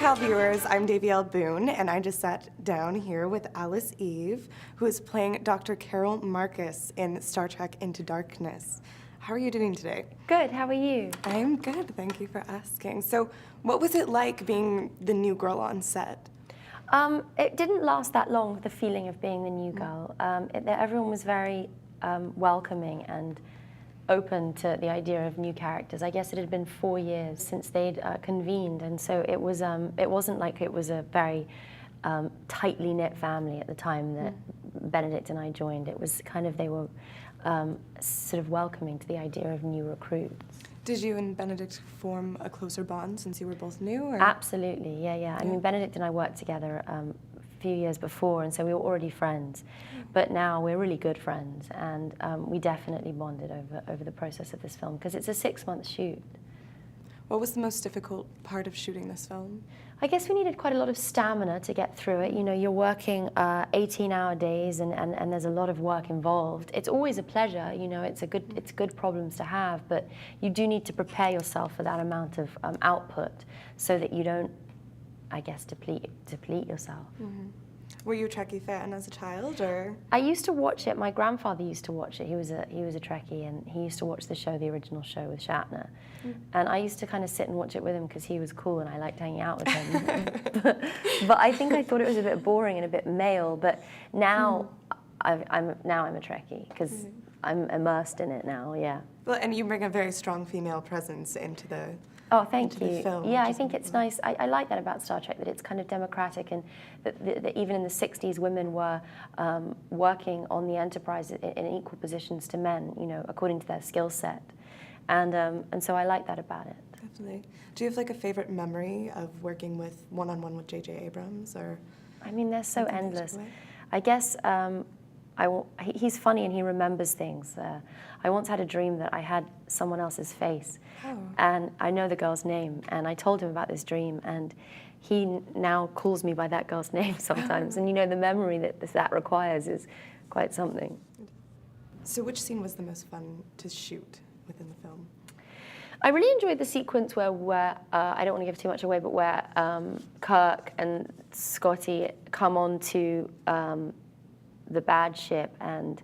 SoCal viewers, I'm Davielle Boon, and I just sat down here with Alice Eve, who is playing Dr. Carol Marcus in Star Trek Into Darkness. How are you doing today? Good, how are you? I'm good, thank you for asking. So, what was it like being the new girl on set? It didn't last that long, the feeling of being the new girl. Everyone was very welcoming and open to the idea of new characters. I guess it had been 4 years since they'd convened, and so it wasn't like it was a very tightly knit family at the time that Benedict and I joined. It was kind of, they were sort of welcoming to the idea of new recruits. Did you and Benedict form a closer bond since you were both new? Or? Absolutely, yeah. I mean, Benedict and I worked together a few years before, and so we were already friends. But now we're really good friends, and we definitely bonded over the process of this film, because it's a 6-month shoot. What was the most difficult part of shooting this film? I guess we needed quite a lot of stamina to get through it. You know, you're working 18-hour days, and there's a lot of work involved. It's always a pleasure, you know, it's good problems to have, but you do need to prepare yourself for that amount of output so that you don't, I guess, deplete yourself. Mm-hmm. Were you a Trekkie fan as a child, or? I used to watch it. My grandfather used to watch it. He was a Trekkie, and he used to watch the original show with Shatner. And I used to kind of sit and watch it with him because he was cool and I liked hanging out with him. but I think I thought it was a bit boring and a bit male. But now I'm a Trekkie because I'm immersed in it now. Yeah. Well, and you bring a very strong female presence into the. Oh, thank you. Film, yeah, I think it's nice. I like that about Star Trek, that it's kind of democratic, and that even in the 60s, women were working on the Enterprise in equal positions to men, you know, according to their skill set. And so I like that about it. Definitely. Do you have like a favorite memory of working with one-on-one with J.J. Abrams, or? I mean, they're so endless. I guess he's funny and he remembers things. I once had a dream that I had someone else's face, and I know the girl's name, and I told him about this dream, and he now calls me by that girl's name sometimes, and you know, the memory that requires is quite something. So which scene was the most fun to shoot within the film? I really enjoyed the sequence where I don't want to give too much away, but where Kirk and Scotty come onto the bad ship, and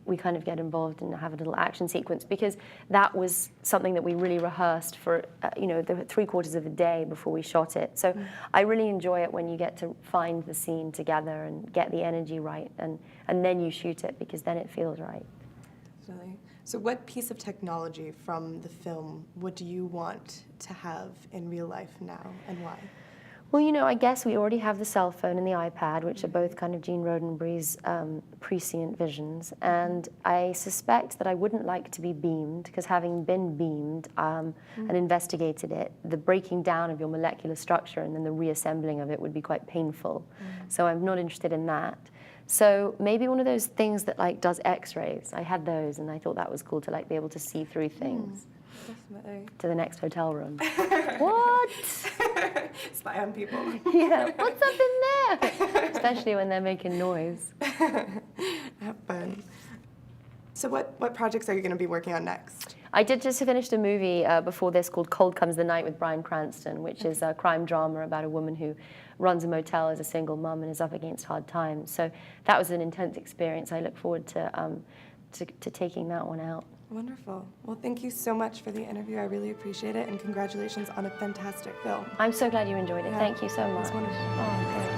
we kind of get involved and have a little action sequence, because that was something that we really rehearsed for, you know, the 3/4 of a day before we shot it. So I really enjoy it when you get to find the scene together and get the energy right, and then you shoot it, because then it feels right. Definitely. So what piece of technology from the film would you want to have in real life now, and why? Well, you know, I guess we already have the cell phone and the iPad, which are both kind of Gene Roddenberry's prescient visions. And I suspect that I wouldn't like to be beamed, because having been beamed and investigated it, the breaking down of your molecular structure and then the reassembling of it would be quite painful. So I'm not interested in that. So maybe one of those things that like does X-rays. I had those, and I thought that was cool to like be able to see through things. Definitely. To the next hotel room. What? Spy on people. Yeah, what's up in there? Especially when they're making noise. Have fun. So what projects are you going to be working on next? I did just finish a movie before this called Cold Comes the Night with Bryan Cranston, which is a crime drama about a woman who runs a motel as a single mum and is up against hard times. So that was an intense experience. I look forward to taking that one out. Wonderful. Well, thank you so much for the interview. I really appreciate it, and congratulations on a fantastic film. I'm so glad you enjoyed it. Yeah. Thank you so much. It's wonderful. Oh,